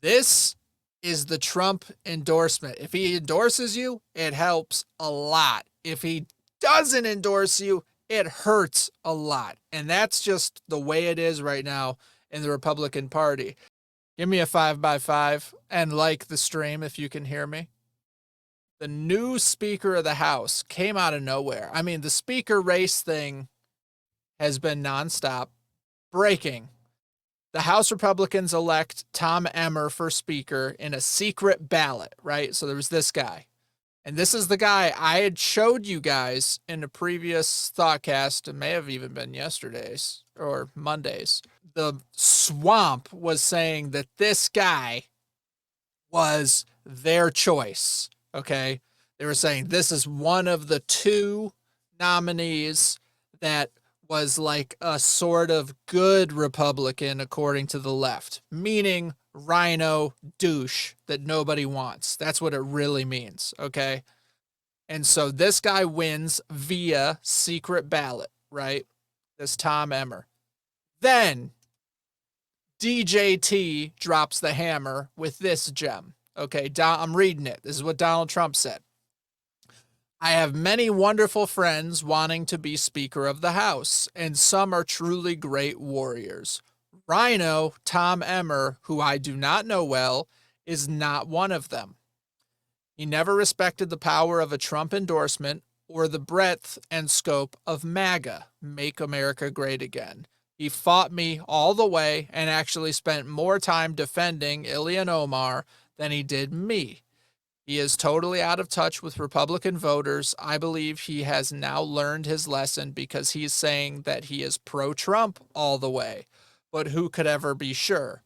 This is the Trump endorsement. If he endorses you, it helps a lot. If he doesn't endorse you, it hurts a lot. And that's just the way it is right now in the Republican Party. Give me a 5x5 and like the stream if you can hear me. The new Speaker of the House came out of nowhere. I mean, the Speaker race thing has been nonstop. Breaking. The House Republicans elect Tom Emmer for Speaker in a secret ballot, right? So there was this guy. And this is the guy I had showed you guys in a previous Thoughtcast. It may have even been yesterday's or Monday's. The swamp was saying that this guy was their choice, okay? They were saying this is one of the two nominees that was like a sort of good Republican according to the left, meaning rhino douche that nobody wants. That's what it really means, okay? And so this guy wins via secret ballot, right? This Tom Emmer. Then DJT drops the hammer with this gem. Okay, I'm reading it. This is what Donald Trump said. I have many wonderful friends wanting to be Speaker of the House, and some are truly great warriors. Rhino Tom Emmer, who I do not know well, is not one of them. He never respected the power of a Trump endorsement or the breadth and scope of MAGA, Make America Great Again. He fought me all the way and actually spent more time defending Ilhan Omar than he did me. He is totally out of touch with Republican voters. I believe he has now learned his lesson because he's saying that he is pro-Trump all the way. But who could ever be sure?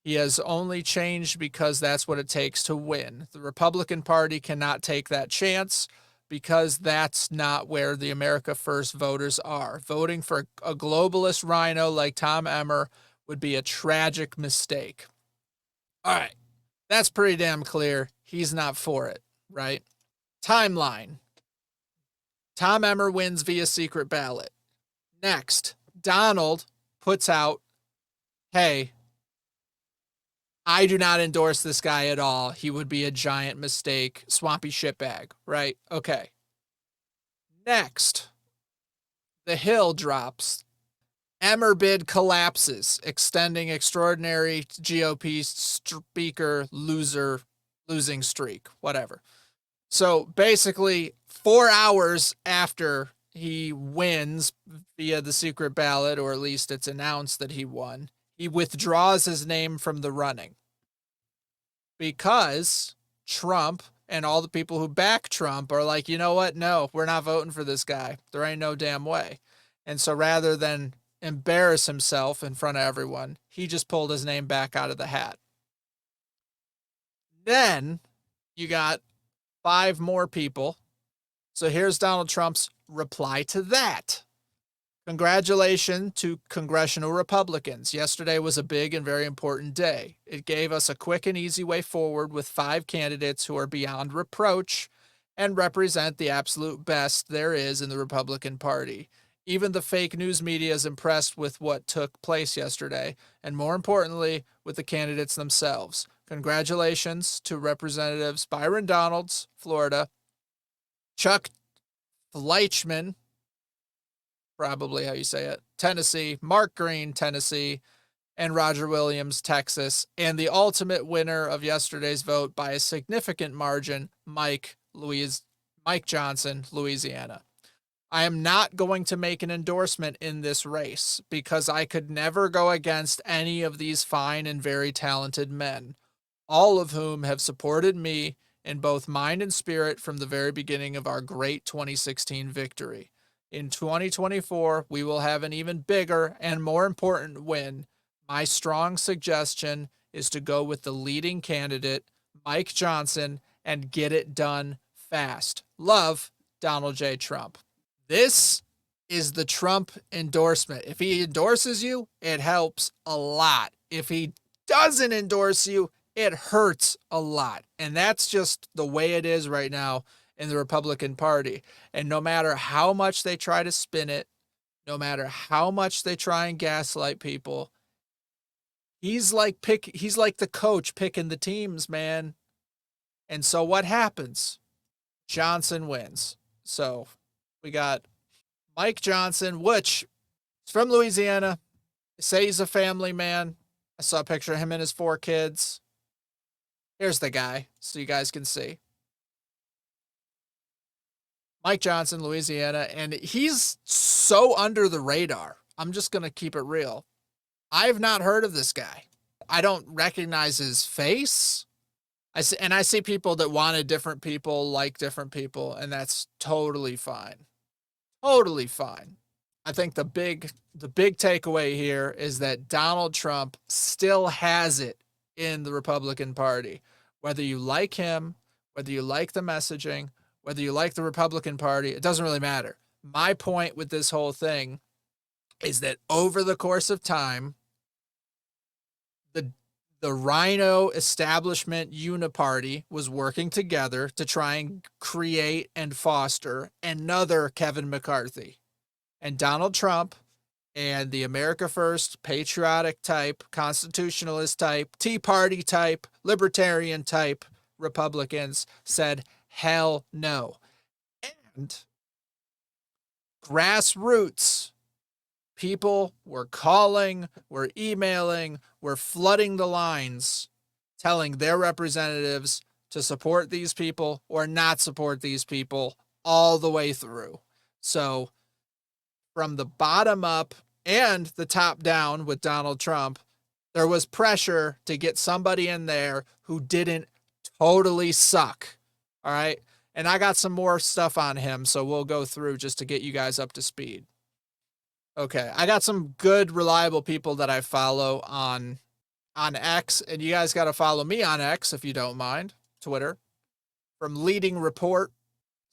He has only changed because that's what it takes to win. The Republican Party cannot take that chance because that's not where the America First voters are. Voting for a globalist rhino like Tom Emmer would be a tragic mistake. All right, that's pretty damn clear. He's not for it, right? Timeline. Tom Emmer wins via secret ballot. Next, Donald puts out, hey, I do not endorse this guy at all. He would be a giant mistake, swampy shitbag, right? Okay. Next, the Hill drops. Emmer bid collapses, extending extraordinary GOP speaker losing streak, whatever. So basically, 4 hours after he wins via the secret ballot, or at least it's announced that he won, he withdraws his name from the running because Trump and all the people who back Trump are like, you know what? No, we're not voting for this guy. There ain't no damn way. And so rather than embarrass himself in front of everyone, he just pulled his name back out of the hat. Then you got 5 more people. So here's Donald Trump's reply to that. Congratulations to congressional Republicans. Yesterday was a big and very important day. It gave us a quick and easy way forward with 5 candidates who are beyond reproach and represent the absolute best there is in the Republican Party. Even the fake news media is impressed with what took place yesterday, and more importantly, with the candidates themselves. Congratulations to Representatives Byron Donalds, Florida, Chuck Fleischman, probably how you say it, Tennessee, Mark Green, Tennessee, and Roger Williams, Texas, and the ultimate winner of yesterday's vote by a significant margin, Mike Johnson, Louisiana. I am not going to make an endorsement in this race because I could never go against any of these fine and very talented men, all of whom have supported me in both mind and spirit from the very beginning of our great 2016 victory. In 2024, we will have an even bigger and more important win. My strong suggestion is to go with the leading candidate, Mike Johnson, and get it done fast. Love, Donald J. Trump. This is the Trump endorsement. If he endorses you, it helps a lot. If he doesn't endorse you, it hurts a lot. And that's just the way it is right now in the Republican Party. And no matter how much they try to spin it, no matter how much they try and gaslight people, He's like the coach picking the teams, man. And so what happens? Johnson wins. So we got Mike Johnson, which is from Louisiana. They say he's a family man. I saw a picture of him and his 4 kids. Here's the guy, so you guys can see. Mike Johnson, Louisiana, and he's so under the radar. I'm just going to keep it real. I've not heard of this guy. I don't recognize his face. I see people that wanted different people, like different people, and that's totally fine. Totally fine. I think the big takeaway here is that Donald Trump still has it in the Republican Party. Whether you like him, whether you like the messaging, whether you like the Republican Party, it doesn't really matter. My point with this whole thing is that over the course of time, the Rhino establishment uniparty was working together to try and create and foster another Kevin McCarthy. And Donald Trump and the America First patriotic type, constitutionalist type, Tea Party type, libertarian type Republicans said, hell no. And grassroots people were calling, were emailing, were flooding the lines, telling their representatives to support these people or not support these people all the way through. So from the bottom up and the top down with Donald Trump, there was pressure to get somebody in there who didn't totally suck. All right. And I got some more stuff on him, so we'll go through just to get you guys up to speed. Okay, I got some good, reliable people that I follow on X, and you guys got to follow me on X if you don't mind, Twitter. From Leading Report,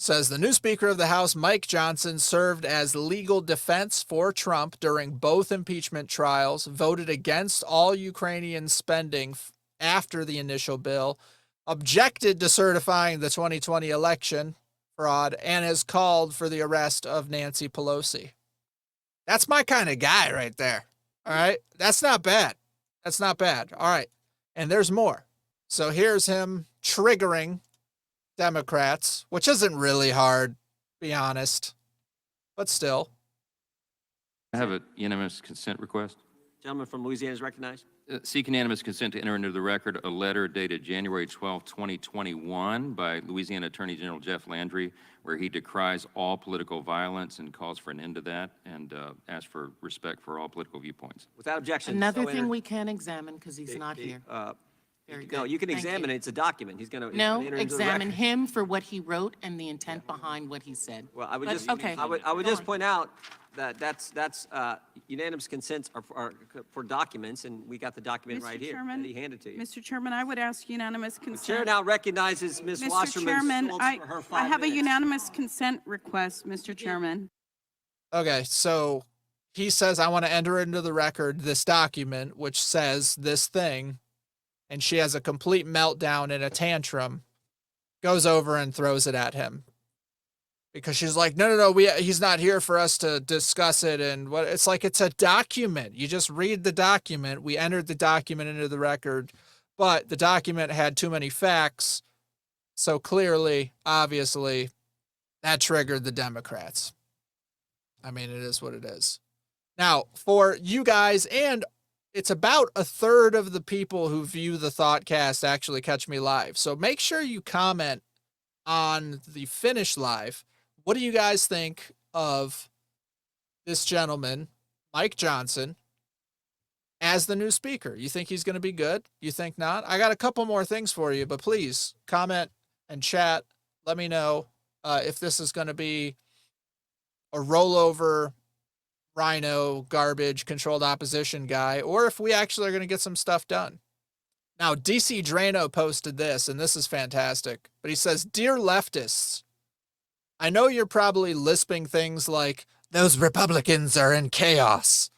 says the new Speaker of the House, Mike Johnson, served as legal defense for Trump during both impeachment trials, voted against all Ukrainian spending after the initial bill, objected to certifying the 2020 election fraud, and has called for the arrest of Nancy Pelosi. That's my kind of guy right there. All right. That's not bad. That's not bad. All right. And there's more. So here's him triggering Democrats, which isn't really hard, to be honest, but still. I have a unanimous consent request. Gentleman from Louisiana is recognized. Seek unanimous consent to enter into the record a letter dated January 12, 2021 by Louisiana Attorney General Jeff Landry, where he decries all political violence and calls for an end to that and asks for respect for all political viewpoints. Without objection. Another thing we can examine because he's not here. Very good. No, you can examine it. It's a document. He's going to No, examine him for what he wrote and the intent behind what he said. Well, I would But, just okay. I would just point out that that's unanimous consents are for documents, and we got the document right here that he handed to you. Mr. Chairman, I would ask unanimous The consent. chair now recognizes Ms. Mr. Wasserman Chairman, Schultz for her 5 I have a minutes. unanimous consent request, Mr. Chairman. Okay, so he says, I want to enter into the record this document, which says this thing, and she has a complete meltdown and a tantrum, goes over and throws it at him. Because she's like, no, he's not here for us to discuss it. And what it's like, it's a document. You just read the document. We entered the document into the record, but the document had too many facts. So clearly, obviously, that triggered the Democrats. I mean, it is what it is. Now, for you guys, and it's about a third of the people who view the Thoughtcast actually catch me live. So make sure you comment on the finish live. What do you guys think of this gentleman, Mike Johnson, as the new speaker? You think he's going to be good? You think not? I got a couple more things for you, but please comment and chat. Let me know if this is going to be a rollover Rhino garbage controlled opposition guy, or if we actually are going to get some stuff done. Now, DC Drano posted this, and this is fantastic, but he says, Dear leftists, I know you're probably lisping things like, those Republicans are in chaos,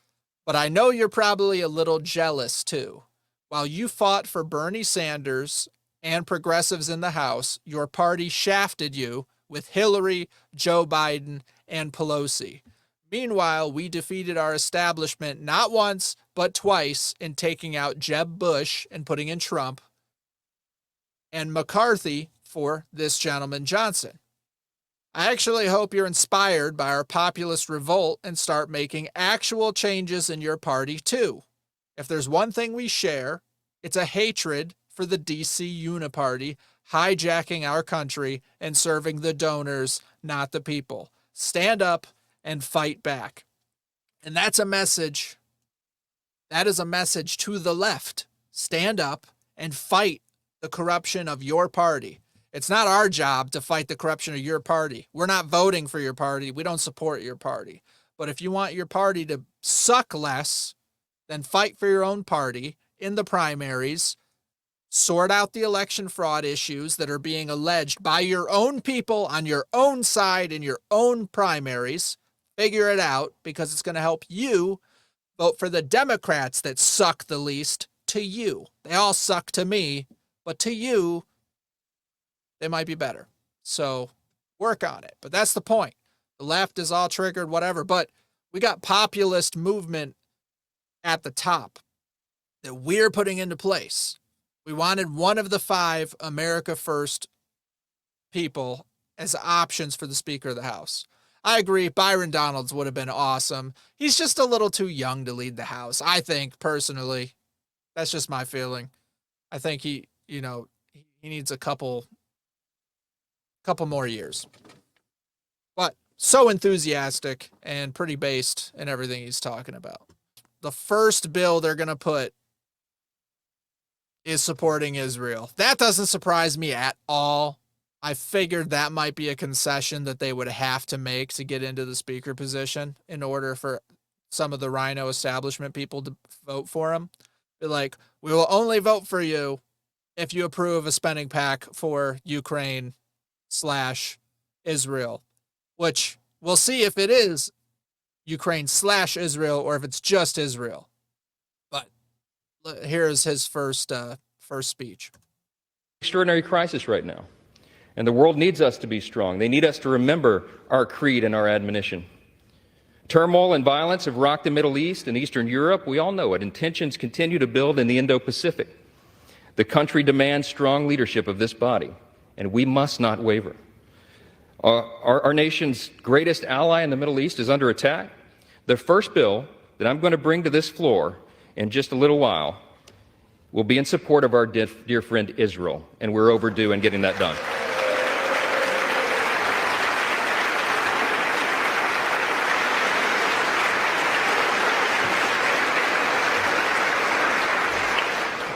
but I know you're probably a little jealous too. While you fought for Bernie Sanders and progressives in the House, your party shafted you with Hillary, Joe Biden, and Pelosi. Meanwhile, we defeated our establishment not once, but twice in taking out Jeb Bush and putting in Trump, and McCarthy for this gentleman Johnson. I actually hope you're inspired by our populist revolt and start making actual changes in your party too. If there's one thing we share, it's a hatred for the DC Uniparty hijacking our country and serving the donors, not the people. Stand up and fight back. And that's a message. That is a message to the left. Stand up and fight the corruption of your party. It's not our job to fight the corruption of your party. We're not voting for your party. We don't support your party. But if you want your party to suck less, then fight for your own party in the primaries. Sort out the election fraud issues that are being alleged by your own people on your own side in your own primaries. Figure it out, because it's going to help you vote for the Democrats that suck the least to you. They all suck to me, but to you, they might be better. So work on it. But that's the point. The left is all triggered, whatever. But we got populist movement at the top that we're putting into place. We wanted one of the 5 America First people as options for the Speaker of the House. I agree, Byron Donalds would have been awesome. He's just a little too young to lead the House, I think, personally. That's just my feeling. I think he needs a couple more years. But so enthusiastic and pretty based in everything he's talking about. The first bill they're going to put is supporting Israel. That doesn't surprise me at all. I figured that might be a concession that they would have to make to get into the speaker position in order for some of the Rhino establishment people to vote for him. Be like, we will only vote for you if you approve a spending pack for Ukraine/Israel, which we'll see if it is Ukraine/Israel or if it's just Israel. But here's his first speech. Extraordinary crisis right now. And the world needs us to be strong. They need us to remember our creed and our admonition. Turmoil and violence have rocked the Middle East and Eastern Europe. We all know it. And tensions continue to build in the Indo-Pacific. The country demands strong leadership of this body, and we must not waver. Our nation's greatest ally in the Middle East is under attack. The first bill that I'm going to bring to this floor in just a little while will be in support of our dear friend Israel, and we're overdue in getting that done.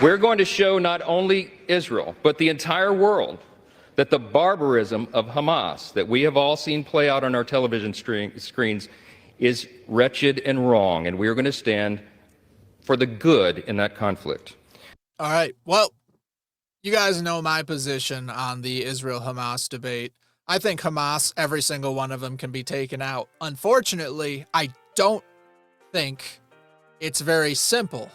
We're going to show not only Israel, but the entire world that the barbarism of Hamas that we have all seen play out on our television screens is wretched and wrong, and we are going to stand for the good in that conflict. All right. Well, you guys know my position on the Israel-Hamas debate. I think Hamas, every single one of them, can be taken out. Unfortunately, I don't think it's very simple.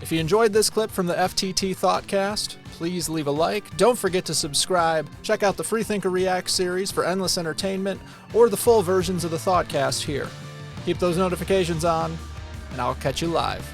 If you enjoyed this clip from the FTT Thoughtcast, please leave a like. Don't forget to subscribe. Check out the Freethinker React series for endless entertainment or the full versions of the Thoughtcast here. Keep those notifications on, and I'll catch you live.